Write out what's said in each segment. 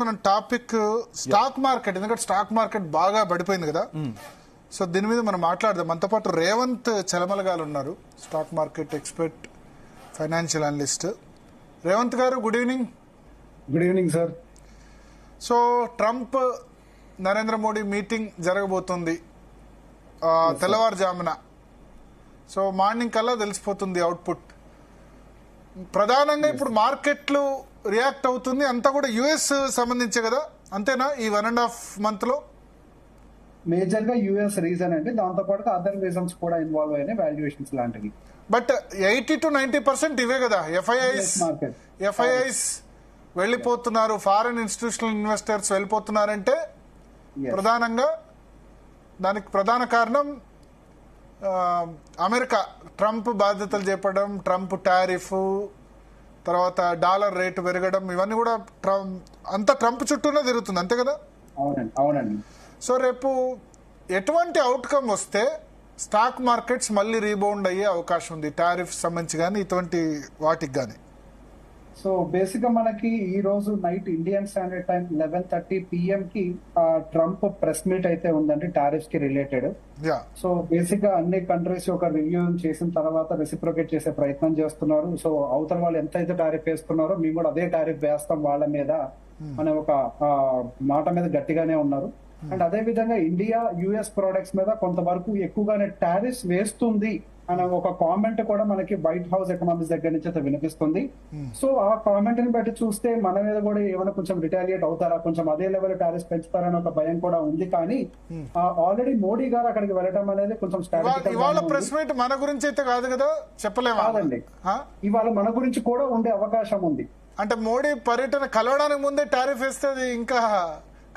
మనం topic stock market, ఎందుకంటే stock market బాగా పడిపోయింది కదా. సో దీని మీద మనం మాట్లాడదాం. మనతో పాటు రేవంత్ చలమల గారు ఉన్నారు, stock market expert, financial analyst. Revanth garu, good evening. Good evening sir. So Trump Narendra Modi meeting జరగబోతుంది తెల్లవారుజామున. సో మార్నింగ్ కల్లా తెలిసిపోతుంది అవుట్పుట్. ప్రధానంగా ఇప్పుడు మార్కెట్లు రియాక్ట్ అవుతుంది అంతా కూడా యుఎస్ సంబంధించే కదా, అంతేనా? ఈ 1.5 month లో మేజర్ గా యుఎస్ రీజన్ అండి, దాంతో పాటు అదర్ రీజన్స్ కూడా ఇన్వాల్వ్ అయినాయి, వాల్యుయేషన్స్ లాంటివి. బట్ 80 to 90% ఇవే కదా. ఎఫ్ఐఐస్ వెళ్ళిపోతున్నారు, ఫారెన్ ఇన్స్టిట్యూషనల్ ఇన్వెస్టర్స్ వెళ్ళిపోతున్నారంటే ప్రధానంగా దానికి ప్రధాన కారణం అమెరికా ట్రంప్ బాధ్యతలు చేపడం, ట్రంప్ టారిఫ్, తర్వాత డాలర్ రేటు పెరగడం, ఇవన్నీ కూడా అంతా ట్రంప్ చుట్టూనే తిరుగుతుంది, అంతే కదా? అవునండి, అవునండి. సో రేపు ఎటువంటి అవుట్కమ్ వస్తే స్టాక్ మార్కెట్స్ మళ్ళీ రీబౌండ్ అయ్యే అవకాశం ఉంది, టారిఫ్ సంబంధించి కానీ ఇటువంటి వాటికి కానీ? సో బేసిక్ గా మనకి ఈ రోజు night Indian standard time 11:30 PM కి ట్రంప్ ప్రెస్ మీట్ అయితే ఉందండి, టారిఫ్స్ కి రిలేటెడ్. సో బేసిక్ గా అన్ని కంట్రీస్ ఒక రివ్యూ చేసిన తర్వాత రెసిప్రొకేట్ చేసే ప్రయత్నం చేస్తున్నారు. సో అవతల వాళ్ళు ఎంత అయితే టారిఫ్ వేస్తున్నారో మేము కూడా అదే టారిఫ్ వేస్తాం వాళ్ళ మీద అనే ఒక మాట మీద గట్టిగానే ఉన్నారు. అండ్ అదే విధంగా ఇండియా యుఎస్ ప్రొడక్ట్స్ మీద కొంతవరకు ఎక్కువగానే టారిఫ్స్ వేస్తుంది అనే ఒక కామెంట్ కూడా మనకి వైట్ హౌస్ ఎకనామిక్స్ దగ్గర నుంచి అయితే వినిపిస్తుంది. సో ఆ కామెంట్ ని బట్టి చూస్తే మన మీద కూడా ఏమైనా కొంచెం రిటాలియేట్ అవుతారా, కొంచెం అదే లెవెల్ టారిఫ్స్ పెంచుతారని ఒక భయం కూడా ఉంది. కానీ ఆల్రెడీ మోడీ గారు అక్కడికి వెళ్ళడం అనేది కొంచెం ప్రెస్ మీట్ మన గురించి అయితే కాదు కదా, చెప్పలేము కాదండి. ఇవాళ మన గురించి కూడా ఉండే అవకాశం ఉంది. అంటే మోడీ పర్యటన కలవడానికి ముందే టారిఫ్ వేస్తే అది ఇంకా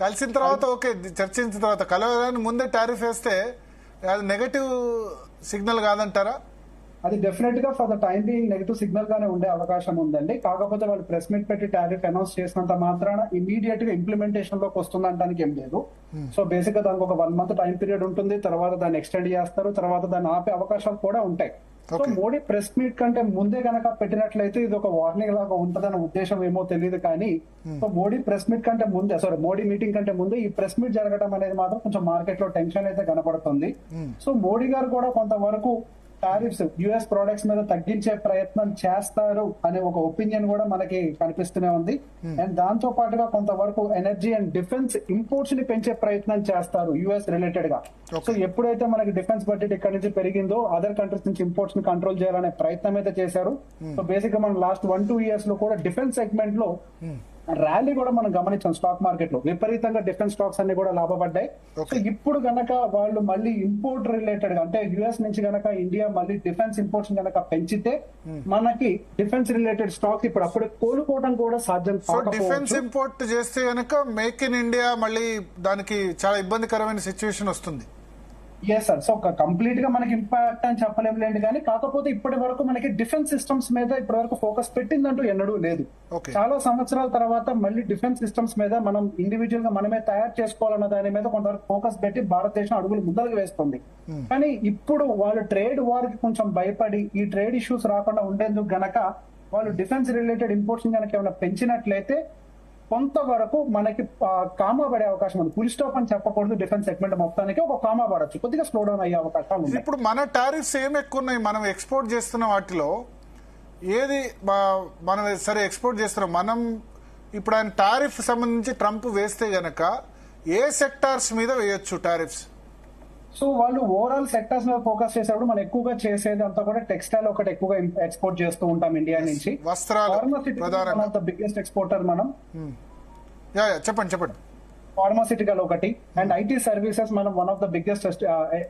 కలిసిన తర్వాత ఓకే, చర్చించిన తర్వాత, కలవడానికి ముందే టారిఫ్ వేస్తే అది నెగటివ్ సిగ్నల్ కాదంటారా? అది డెఫినెట్ గా for the time being negative signal గానే ఉండే అవకాశం ఉందండి. కాకపోతే వాళ్ళు ప్రెస్ మీట్ పెట్టి టారిఫ్ అనౌన్స్ చేసినంత మాత్రాన ఇమీడియట్ గా ఇంప్లిమెంటేషన్ లోకి వస్తుందంటానికి ఏం లేదు. సో బేసిక్ గా దానికి ఒక 1 month టైం పీరియడ్ ఉంటుంది, తర్వాత దాన్ని ఎక్స్టెండ్ చేస్తారు, తర్వాత దాన్ని ఆపే అవకాశాలు కూడా ఉంటాయి. సో మోడీ ప్రెస్ మీట్ కంటే ముందే గనక పెట్టినట్లయితే ఇది ఒక వార్నింగ్ లాగా ఉంటదన్న ఉద్దేశం ఏమో తెలియదు. కానీ సో మోడీ ప్రెస్ మీట్ కంటే ముందే, మోడీ మీటింగ్ కంటే ముందే ఈ ప్రెస్ మీట్ జరగడం అనేది మాత్రం కొంచెం మార్కెట్ లో టెన్షన్ అయితే కనపడుతుంది. సో మోడీ గారు కూడా కొంతవరకు టారిఫ్స్ యుఎస్ ప్రొడక్ట్స్ మీద తగ్గించే ప్రయత్నం చేస్తారు అనే ఒక ఒపీనియన్ కూడా మనకి కనిపిస్తూనే ఉంది. అండ్ దాంతో పాటుగా కొంతవరకు ఎనర్జీ అండ్ డిఫెన్స్ ఇంపోర్ట్స్ ని పెంచే ప్రయత్నం చేస్తారు యుఎస్ రిలేటెడ్ గా. సో ఎప్పుడైతే మనకి డిఫెన్స్ బడ్జెట్ ఇక్కడ నుంచి పెరిగిందో అదర్ కంట్రీస్ నుంచి ఇంపోర్ట్స్ ని కంట్రోల్ చేయాలనే ప్రయత్నం అయితే చేశారు. సో బేసిక్ గా మనం లాస్ట్ 1-2 years లో కూడా డిఫెన్స్ సెగ్మెంట్ లో ర్యాలీ కూడా మనం గమనించాం. స్టాక్ మార్కెట్ లో విపరీతంగా డిఫెన్స్ స్టాక్స్ అన్ని కూడా లాభపడ్డాయి. సో ఇప్పుడు గనక వాళ్ళు మళ్ళీ ఇంపోర్ట్ రిలేటెడ్ గా, అంటే యుఎస్ నుంచి గనక ఇండియా మళ్ళీ డిఫెన్స్ ఇంపోర్ట్స్ గనక పెంచితే మనకి డిఫెన్స్ రిలేటెడ్ స్టాక్స్ ఇప్పుడు అప్పుడే కోలుకోవడం కూడా సాధ్యం. డిఫెన్స్ ఇంపోర్ట్ చేస్తే గనక మేక్ ఇన్ ఇండియా మళ్ళీ దానికి చాలా ఇబ్బందికరమైన సిచ్యువేషన్ వస్తుంది. Yes sir. సో కంప్లీట్ గా మనకి ఇంపాక్ట్ అని చెప్పలేములేండి, కానీ కాకపోతే ఇప్పటి వరకు మనకి డిఫెన్స్ సిస్టమ్స్ మీద ఇప్పటి వరకు ఫోకస్ పెట్టిందంటూ ఎన్నడూ లేదు. చాలా సంవత్సరాల తర్వాత మళ్ళీ డిఫెన్స్ సిస్టమ్స్ మీద మనం ఇండివిజువల్ గా మనమే తయారు చేసుకోవాలన్న దాని మీద కొంతవరకు ఫోకస్ పెట్టి భారతదేశం అడుగులు ముందరకు వేస్తుంది. కానీ ఇప్పుడు వాళ్ళు ట్రేడ్ వార్ కి కొంచెం భయపడి ఈ ట్రేడ్ ఇష్యూస్ రాకుండా ఉండేందుకు గనక వాళ్ళు డిఫెన్స్ రిలేటెడ్ ఇంపోర్ట్స్ గనక ఏమైనా పెంచినట్లయితే కొంతవరకు మనకి కామా పడే అవకాశం ఉంది. ఫుల్ స్టాప్ అని చెప్పకూడదు, డిఫెన్స్ సెగ్మెంట్ మొత్తానికి ఒక కామా పడచ్చు, కొద్దిగా స్లో డౌన్ అయ్యే అవకాశాలు ఉంది. ఇప్పుడు మన టారిఫ్స్ ఏమి ఎక్కువ ఉన్నాయి? మనం ఎక్స్పోర్ట్ చేస్తున్న వాటిలో ఏది మనం సరే ఎక్స్పోర్ట్ చేస్తున్నాం మనం. ఇప్పుడు ఆయన టారిఫ్ సంబంధించి ట్రంప్ వేస్తే గనక ఏ సెక్టార్స్ మీద వేయొచ్చు టారిఫ్స్? సో వాళ్ళు ఓవరాల్ సెక్టర్స్ మీద ఫోకస్ చేసేప్పుడు మనం ఎక్కువగా చేసేది అంతా కూడా టెక్స్టైల్ ఒకటి ఎక్కువగా ఎక్స్పోర్ట్ చేస్తూ ఉంటాం ఇండియా నుంచి. వస్త్రాలు బిగ్గెస్ట్ ఎక్స్పోర్టర్ మనం. చెప్పండి. ఫార్మాసిటికల్ ఒకటి, అండ్ ఐటీ సర్వీసెస్ మనం one of the biggest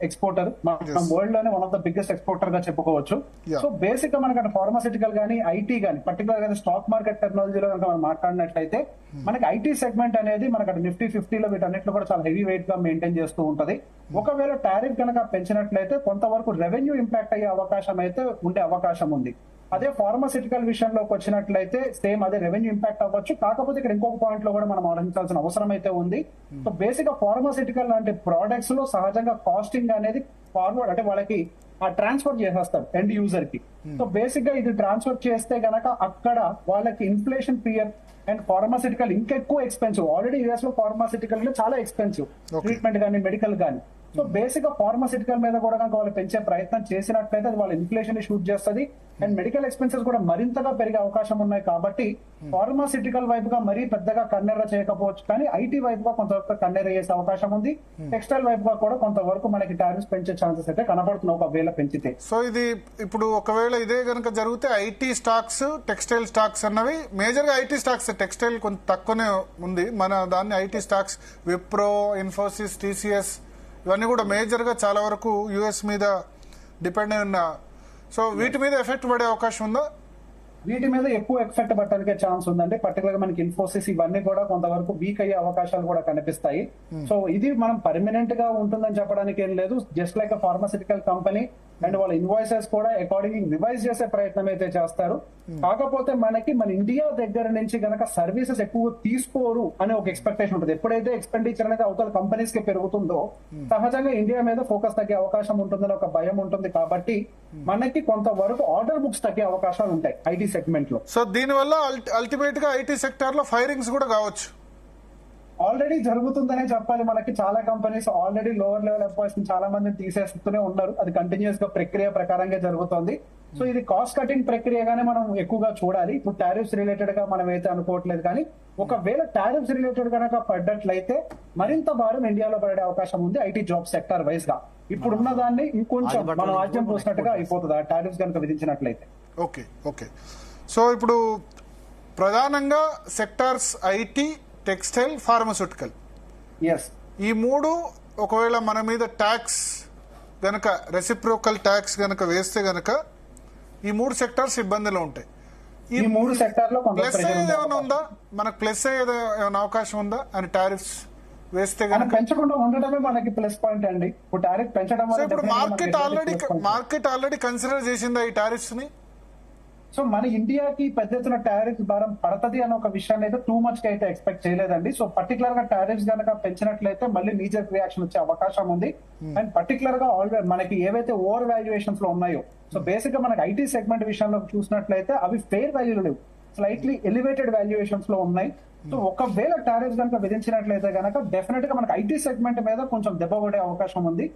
exporter, మనం వరల్డ్ లోనే one of the biggest exporter గా చెప్పుకోవచ్చు. సో బేసిక్ గా మనకి ఫార్మాసిటికల్ గానీ ఐటీ గానీ పర్టికులర్ గా స్టాక్ మార్కెట్ టెక్నాలజీలో కనుక మనం మాట్లాడినట్లయితే మనకి ఐటీ సెగ్మెంట్ అనేది మనకి Nifty 50లో వీటన్నిటిలో కూడా చాలా హెవీ వెయిట్ గా మెయింటైన్ చేస్తూ ఉంటది. ఒకవేళ టారిఫ్ కనుక పెంచినట్లయితే కొంతవరకు రెవెన్యూ ఇంపాక్ట్ అయ్యే అవకాశం అయితే ఉండే అవకాశం ఉంది. అదే ఫార్మాసిటికల్ విషయంలోకి వచ్చినట్లయితే సేమ్ అదే రెవెన్యూ ఇంపాక్ట్ అవ్వచ్చు. కాకపోతే ఇక్కడ ఇంకొక పాయింట్ లో కూడా మనం ఆలోచించాల్సిన అవసరం అయితే ఉంది. సో బేసిక్ గా ఫార్మాసిటికల్ లాంటి ప్రోడక్ట్స్ లో సహజంగా కాస్టింగ్ అనేది ఫార్వర్డ్, అంటే వాళ్ళకి ఆ ట్రాన్స్ఫర్ చేసేస్తారు ఎండ్ యూజర్ కి. సో బేసిక్ గా ఇది ట్రాన్స్ఫర్ చేస్తే గనక అక్కడ వాళ్ళకి ఇన్ఫ్లేషన్ అండ్ ఫార్మాసిటికల్ ఇంకా ఎక్కువ ఎక్స్పెన్సివ్. ఆల్రెడీ యూఎస్ లో ఫార్మాసిటికల్ చాలా ఎక్స్పెన్సివ్, ట్రీట్మెంట్ కానీ మెడికల్ కానీ. సో బేసిక్ గా ఫార్మాసిటికల్ మీద కూడా కనుక వాళ్ళు పెంచే ప్రయత్నం చేసినట్లయితే అది వాళ్ళ ఇన్ఫ్లేషన్ ని షూట్ చేస్తుంది. అండ్ మెడికల్ ఎక్స్పెన్సెస్ కూడా మరింతగా పెరిగే అవకాశం ఉన్నాయి. కాబట్టి ఫార్మాసిటికల్ వైపుగా మరీ పెద్దగా కన్నెర్ర చేయకపోవచ్చు, కానీ ఐటీ వైపుగా కొంతవరకు కన్నెర్ర చేసే అవకాశం ఉంది. టెక్స్టైల్ వైపుగా కూడా కొంతవరకు మనకి టారిఫ్స్ పెంచే ఛాన్సెస్ అయితే కనబడుతున్నాయి ఒకవేళ పెంచితే. సో ఇది ఇప్పుడు ఒకవేళ ఇదే కనుక జరిగితే ఐటీ స్టాక్స్, టెక్స్టైల్ స్టాక్స్ అన్నవి మేజర్ గా ఐటీ స్టాక్స్, టెక్స్టైల్ కొంత తక్కువనే ఉంది మన దాన్ని. IT stocks Wipro, Infosys, TCS ఇవన్నీ కూడా మేజర్ గా చాలా వరకు యుఎస్ మీద డిపెండ్ అయి ఉన్న. సో వీటి మీద ఎఫెక్ట్ పడే అవకాశం ఉందా? వీటి మీద ఎక్కువ ఎఫెక్ట్ పట్టడానికి ఛాన్స్ ఉందండి. పర్టికులర్ గా మనకి ఇన్ఫోసిస్ ఇవన్నీ కూడా కొంతవరకు వీక్ అయ్యే అవకాశాలు కూడా కనిపిస్తాయి. సో ఇది మనం పర్మనెంట్ గా ఉంటుందని చెప్పడానికి ఏం లేదు. Just like pharmaceutical company and వాళ్ళ ఇన్వాయిసెస్ కూడా అకార్డింగ్ రివైజ్ చేసే ప్రయత్నం అయితే చేస్తారు. కాకపోతే మన ఇండియా దగ్గర నుంచి గనక సర్వీసెస్ ఎక్కువ తీసుకోరు అనే ఒక ఎక్స్పెక్టేషన్ ఉంటుంది. ఎప్పుడైతే ఎక్స్పెండిచర్ అనేది అవతల కంపెనీస్ కి పెరుగుతుందో సహజంగా ఇండియా మీద ఫోకస్ తగ్గే అవకాశం ఉంటుందని ఒక భయం ఉంటుంది. కాబట్టి మనకి కొంతవరకు ఆర్డర్ బుక్స్ తగ్గే అవకాశాలు ఉంటాయి ఐటీ సెగ్మెంట్ లో. సో దీనివల్ల అల్టిమేట్ గా ఐటీ సెక్టార్ లో ఫైరింగ్స్ కూడా కావచ్చు. ఆల్రెడీ జరుగుతుందనే చెప్పాలి. మనకి చాలా companies already lower level employees చాలా మందిని తీసేస్తూనే ఉన్నారు. అది కంటిన్యూస్ గా ప్రక్రియ ప్రకారంగా జరుగుతోంది. సో ఇది కాస్ట్ కటింగ్ ప్రక్రియగానే మనం ఎక్కువగా చూడాలి. ఇప్పుడు టారిఫ్స్ రిలేటెడ్ గా మనం అయితే అనుకోవట్లేదు, కానీ ఒకవేళ టారిఫ్స్ రిలేటెడ్ కనుక పడ్డట్లయితే మరింత భారం ఇండియాలో పడే అవకాశం ఉంది ఐటీ జాబ్ సెక్టార్ వైజ్ గా. ఇప్పుడున్న దాన్ని ఇంకొంచెం మనం ఆద్యం పోసినట్టుగా అయిపోతుంది ఆ టారిఫ్స్ కనుక విధించినట్లయితే. Okay okay. సో ఇప్పుడు ప్రధానంగా సెక్టార్స్ ఐటీ, టెక్స్టైల్, ఫార్మాస్యూటికల్ ఈ మూడు ఒకవేళ మన మీద ట్యాక్స్ గనక రెసిప్రోకల్ ట్యాక్స్ గనక వేస్తే గనక ఈ మూడు సెక్టార్స్ ఇబ్బందిలో ఉంటాయి. ఈ మూడు సెక్టార్ లో ప్లస్ అయ్యేది ఏమైనా ఉందా? మనకు ప్లస్ అయ్యేది ఏమైనా అవకాశం ఉందా అని టారిఫ్స్ వేస్తే గనక? పెంచకుండా ఉండడమే మనకి ప్లస్ పాయింట్ అండి. ఇప్పుడు టారిఫ్ పెంచడం వల్ల ఇప్పుడు మార్కెట్ ఆల్రెడీ కన్సిడర్ చేసిందా ఈ టారిఫ్స్ ని? సో మన ఇండియాకి పెద్ద ఎత్తున టారిఫ్ భారం పడుతుంది అన్న ఒక విషయాన్ని అయితే టూ మచ్ గా అయితే ఎక్స్పెక్ట్ చేయలేదండి. సో పర్టికులర్ గా టారిఫ్స్ కనుక పెంచినట్లయితే మళ్ళీ నీజర్ రియాక్షన్ వచ్చే అవకాశం ఉంది. అండ్ పర్టికులర్ గా ఆల్రెడీ మనకి ఏవైతే ఓవర్ వాల్యుయేషన్స్ లో ఉన్నాయో, సో బేసిక్ గా మనకి ఐటీ సెగ్మెంట్ విషయంలో చూసినట్లయితే అవి ఫెయిర్ వాల్యూలు లేవు, స్లైట్లీ ఎలివేటెడ్ వాల్యుయేషన్స్ లో ఉన్నాయి. సో ఒకవేళ టారిఫ్స్ కనుక విధించినట్లయితే కనుక డెఫినెట్ గా మనకి ఐటీ సెగ్మెంట్ మీద కొంచెం దెబ్బ పడే అవకాశం ఉంది.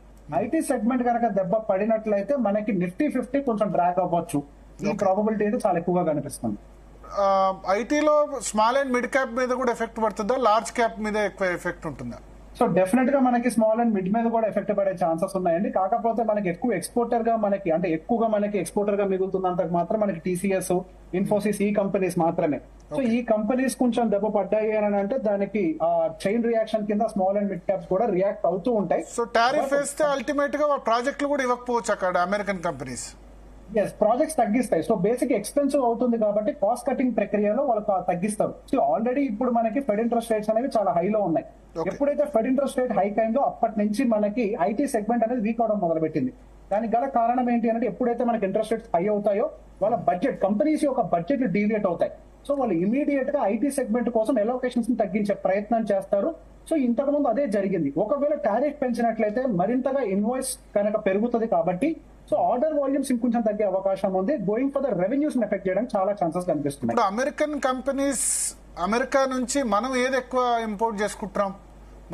ఐటీ సెగ్మెంట్ కనుక దెబ్బ పడినట్లయితే మనకి నిఫ్టీ 50 కొంచెం డ్రాగ్ అవ్వచ్చు. ఈ ప్రాబబిలిటీ అయితే చాలా ఎక్కువగా కనిపిస్తుంది. ఐటీలో స్మాల్ అండ్ మిడ్ క్యాప్ మీద కూడా ఎఫెక్ట్ పడుతుందా? లార్జ్ క్యాప్ మీద ఎక్కువ ఎఫెక్ట్ ఉంటుందా? సో డెఫినెట్ గా మనకి స్మాల్ అండ్ మిడ్ మీద కూడా ఎఫెక్ట్ పడే ఛాన్సెస్ ఉన్నాయండి. కాకపోతే మనకి ఎక్కువ ఎక్స్పోర్టర్ గా ఎక్కువగా ఎక్స్పోర్టర్ గా మిగులుతున్నంత మాత్రం మనకి టీసీఎస్, ఇన్ఫోసిస్ ఈ కంపెనీస్ మాత్రమే. సో ఈ కంపెనీస్ కొంచెం దెబ్బ పడ్డాయి అని అంటే దానికి చైన్ రియాక్షన్ కింద స్మాల్ అండ్ మిడ్ క్యాప్స్ కూడా రియాక్ట్ అవుతూ ఉంటాయి. సో టారిఫ్ వేస్తే అల్టిమేట్ గా ప్రాజెక్టులు కూడా ఇవ్వకపోవచ్చు అక్కడ అమెరికన్ కంపెనీస్. ప్రాజెక్ట్స్ తగ్గిస్తాయి. సో బేసిక్ ఎక్స్పెన్సివ్ అవుతుంది కాబట్టి కాస్ట్ కటింగ్ ప్రక్రియలో వాళ్ళు తగ్గిస్తారు. సో ఆల్రెడీ ఇప్పుడు మనకి ఫెడ్ ఇంట్రెస్ట్ రేట్స్ అనేవి చాలా హైలో ఉన్నాయి. ఎప్పుడైతే ఫెడ్ ఇంట్రెస్ట్ రేట్ హైక్ అయిందో అప్పటి నుంచి మనకి ఐటీ సెగ్మెంట్ అనేది వీక్ అవడం మొదలుపెట్టింది. దానికి గల కారణం ఏంటి అంటే ఎప్పుడైతే మనకి ఇంట్రెస్ట్ రేట్స్ హై అవుతాయో వాళ్ళ బడ్జెట్, కంపెనీస్ యొక్క బడ్జెట్ డీవియేట్ అవుతాయి. సో వాళ్ళు ఇమీడియట్ గా ఐటీ సెగ్మెంట్ కోసం ఎలోకేషన్స్ ని తగ్గించే ప్రయత్నం చేస్తారు. సో ఇంతకు ముందు అదే జరిగింది. ఒకవేళ టారిఫ్ పెంచినట్లయితే మరింతగా ఇన్వాయిస్ కనుక పెరుగుతుంది కాబట్టి సో ఆర్డర్ వాల్యూమ్స్ ఇంకొంచెం తగ్గే అవకాశం ఉంది. Going for the revenues effect చేయడానికి చాలా ఛాన్సెస్ కనిపిస్తున్నాయి. ఇప్పుడు అమెరికన్ కంపెనీస్, అమెరికా నుంచి మనం ఏది ఎక్కువ ఇంపోర్ట్ చేసుకుంటున్నాం?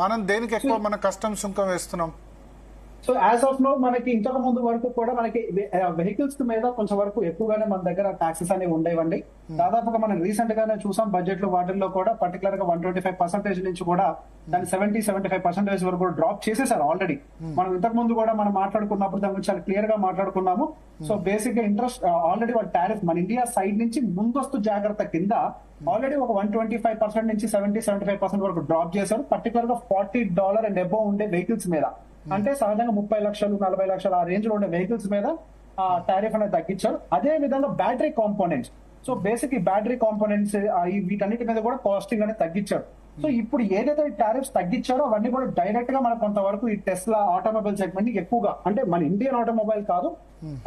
మనం దేనికి ఎక్కువ మన కస్టమ్స్ సుంకం వేస్తున్నాం? సో యాజ్ ఆఫ్ నో మనకి ఇంతకు ముందు వరకు కూడా మనకి వెహికల్స్ మీద కొంచెం వరకు ఎక్కువగానే మన దగ్గర టాక్సెస్ అనేవి ఉండేవండి. దాదాపుగా మనం రీసెంట్ గానే చూసాం బడ్జెట్ లో వాటిల్లో కూడా పర్టికులర్ గా 125% నుంచి కూడా దాన్ని 70-75% వరకు కూడా డ్రాప్ చేసేసారు ఆల్రెడీ. మనం ఇంతకు ముందు కూడా మనం మాట్లాడుకున్నప్పుడు దాని గురించి చాలా క్లియర్ గా మాట్లాడుకున్నాము. సో బేసిక్ గా ఇంట్రెస్ట్ ఆల్రెడీ వాళ్ళ టారిఫ్ మన ఇండియా సైడ్ నుంచి ముందస్తు జాగ్రత్త కింద ఆల్రెడీ ఒక 125% నుంచి 70-75% వరకు డ్రాప్ చేశారు. పర్టికులర్ గా $40 అండ్ అబోవ్ ఉండే వెహికల్స్ మీద, అంటే సహజంగా 30 లక్షలు 40 లక్షలు ఆ రేంజ్ లో ఉండే వెహికల్స్ మీద టారిఫ్ అనేది తగ్గించారు. అదే విధంగా బ్యాటరీ కాంపోనెంట్స్, సో బేసిక్ ఈ బ్యాటరీ కాంపోనెంట్స్ వీటన్నిటి మీద కూడా కాస్టింగ్ అనేది తగ్గించారు. సో ఇప్పుడు ఏదైతే టారిఫ్స్ తగ్గించారో అవన్నీ కూడా డైరెక్ట్ గా మనకు కొంతవరకు ఈ టెస్లా ఆటోమొబైల్ సెగ్మెంట్ ని ఎక్కువగా, అంటే మన ఇండియన్ ఆటోమొబైల్ కాదు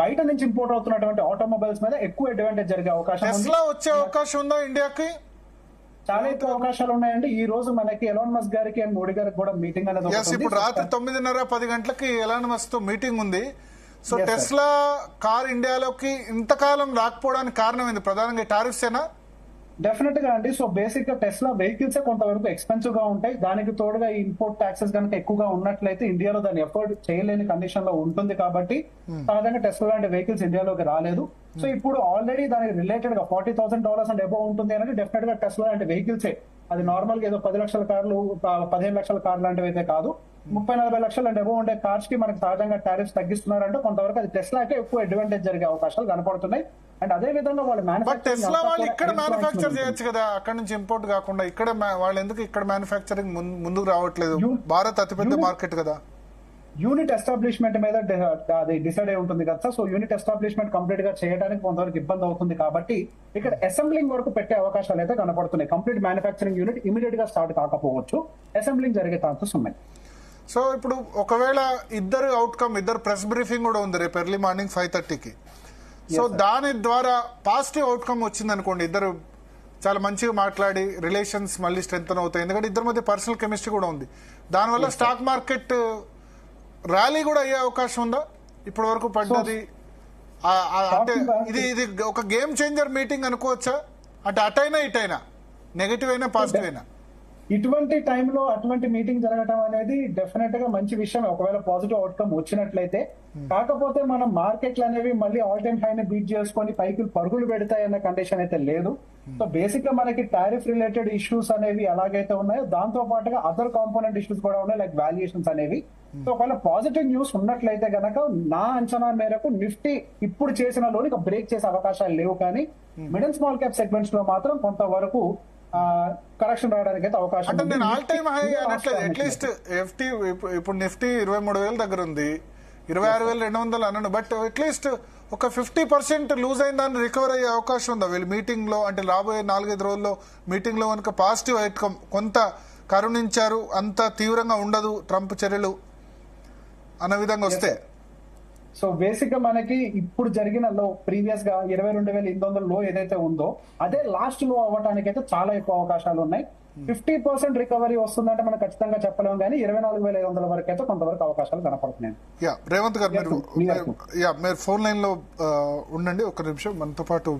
బయట నుంచి ఇంపోర్ట్ అవుతున్నటువంటి ఆటోమొబైల్స్ మీద ఎక్కువ అడ్వాంటేజ్ జరిగే అవకాశం వచ్చే అవకాశం ఉందా ఇండియాకి? చాలా ఎక్కువ అవకాశాలు ఉన్నాయండి. ఈ రోజు మనకి ఎలాన్ మస్క్ గారికి అండ్ మోడీ గారికి కూడా మీటింగ్ అనేది ఇప్పుడు రాత్రి 9:30-10 గంటలకి ఎలాన్ మస్క్ తో మీటింగ్ ఉంది. సో టెస్లా కార్ ఇండియాలోకి ఇంతకాలం రాకపోవడానికి కారణం ఏంది? ప్రధానంగా టారిఫ్స్ ఏనా? డెఫినెట్ గా అండి. సో బేసిక్ గా టెస్లా వెహికల్స్ కొంతవరకు ఎక్స్పెన్సివ్ గా ఉంటాయి. దానికి తోడుగా ఇంపోర్ట్ ట్యాక్సెస్ కనుక ఎక్కువగా ఉన్నట్లయితే ఇండియాలో దాన్ని ఎఫోర్డ్ చేయలేని కండిషన్ లో ఉంటుంది కాబట్టి సహజంగా టెస్లా లాంటి వెహికల్స్ ఇండియాలోకి రాలేదు. సో ఇప్పుడు ఆల్రెడీ దానికి రిలేటెడ్ గా $40,000 అండ్ అబౌవ్ ఉంటుంది అనేది డెఫినెట్ గా టెస్లా లాంటి వెహికల్సే. అది నార్మల్ గా ఏదో 10 లక్షల కార్లు 15 లక్షల కార్లు లాంటివి అయితే కాదు. 30-40 లక్షలు అండ్ అబౌవ్ ఉండే కార్స్ కి మనకి సహజంగా టారిఫ్స్ తగ్గిస్తున్నారంటే కొంతవరకు అది టెస్లాకే ఎక్కువ అడ్వాంటేజ్ జరిగే అవకాశాలు కనపడుతున్నాయి. అండ్ అదే విధంగా వాళ్ళు టెస్లా వాళ్ళు ఇక్కడ మ్యానుఫ్యాక్చర్ చేయొచ్చు కదా, అక్కడ నుంచి ఇంపోర్ట్ కాకుండా ఇక్కడ వాళ్ళు ఎందుకు ఇక్కడ మ్యానుఫ్యాక్చరింగ్ ముందుకు రావట్లేదు? భారత్ అతిపెద్ద మార్కెట్ కదా. యూనిట్ ఎస్టాబ్లిష్మెంట్ మీద అది డిసైడ్ అయి ఉంటుంది కదా. సో యూనిట్ ఎస్టాబ్లిష్మెంట్ కంప్లీట్ గా చేయడానికి కొంతవరకు ఇబ్బంది అవుతుంది కాబట్టి ఇక్కడ అసెంబ్లింగ్ వరకు పెట్టే అవకాశాలు అయితే కనపడుతున్నాయి. కంప్లీట్ మ్యానుఫ్యాక్చరింగ్ యూనిట్ ఇమీడియట్ గా స్టార్ట్ కాకపోవచ్చు, అసెంబ్లింగ్ జరిగే ఛాన్సెస్ ఉన్నాయి. సో ఇప్పుడు ఒకవేళ ఇద్దరు ప్రెస్ బ్రీఫింగ్ కూడా ఉంది రేపు ఎర్లీ మార్నింగ్ 5:30కి. సో దాని ద్వారా పాజిటివ్ అవుట్కమ్ వచ్చింది అనుకోండి, ఇద్దరు చాలా మంచిగా మాట్లాడి రిలేషన్స్ మళ్ళీ స్ట్రెంథన్ అవుతాయి. ఎందుకంటే ఇద్దరి మధ్య పర్సనల్ కెమిస్ట్రీ కూడా ఉంది. దానివల్ల స్టాక్ మార్కెట్ ర్యాలీ కూడా అయ్యే అవకాశం ఉందా? ఇప్పటి వరకు పడ్డది అంటే ఇది ఒక గేమ్ చేంజర్ మీటింగ్ అనుకోవచ్చా? అంటే అటైనా ఇటైనా, నెగటివ్ అయినా పాజిటివ్ అయినా ఇటువంటి టైంలో అటువంటి మీటింగ్ జరగడం అనేది డెఫినెట్ గా మంచి విషయం ఒకవేళ పాజిటివ్ అవుట్కమ్ వచ్చినట్లయితే. కాకపోతే మనం మార్కెట్లు అనేవి మళ్ళీ ఆల్ టైమ్ హై ని బీట్ చేసుకొని పైకి పరుగులు పెడతాయన్న కండిషన్ అయితే లేదు. సో బేసిక్ గా మనకి టారిఫ్ రిలేటెడ్ ఇష్యూస్ అనేవి ఎలాగైతే ఉన్నాయో దాంతో పాటుగా అదర్ కాంపోనెంట్ ఇష్యూస్ కూడా ఉన్నాయి, లైక్ వాల్యుయేషన్స్ అనేవి. సో ఒకవేళ పాజిటివ్ న్యూస్ ఉన్నట్లయితే గనక నా అంచనా మేరకు నిఫ్టీ ఇప్పుడు చేసిన లోని బ్రేక్ చేసే అవకాశాలు లేవు. కానీ మిడిల్ స్మాల్ క్యాప్ సెగ్మెంట్స్ లో మాత్రం కొంతవరకు కరెక్షన్ రావడానికి అయితే అవకాశం అంటే నేను ఆల్ టైమ్ హై అనట్లేదు. అట్లీస్ట్ ఎఫ్టీ ఇప్పుడు నిఫ్టీ 23,000 దగ్గర ఉంది, 26,200 అన్నాను. బట్ అట్లీస్ట్ ఒక 50% లూజ్ అయిన దాన్ని రికవర్ అయ్యే అవకాశం ఉందా వీళ్ళు మీటింగ్ లో? అంటే రాబోయే 4-5 రోజుల్లో మీటింగ్ లో కనుక పాజిటివ్ అవుట్కమ్ కొంత కరుణించారు, అంత తీవ్రంగా ఉండదు ట్రంప్ చర్యలు అన్న విధంగా వస్తే. సో బేసిక్ గా మనకి ఇప్పుడు జరిగిన లో ప్రీవియస్ గా 22,800 లో ఏదైతే ఉందో అదే లాస్ట్ లో అవ్వడానికి అయితే చాలా ఎక్కువ అవకాశాలు ఉన్నాయి. 50% రికవరీ వస్తుందంటే మనం ఖచ్చితంగా చెప్పలేము, కానీ 24,500 వరకు అయితే కొంతవరకు అవకాశాలు కనపడుతున్నాయి. రేవంత్ గారు మీరు ఫోన్ లైన్ లో ఉండండి, ఒక నిమిషం. మనతో పాటు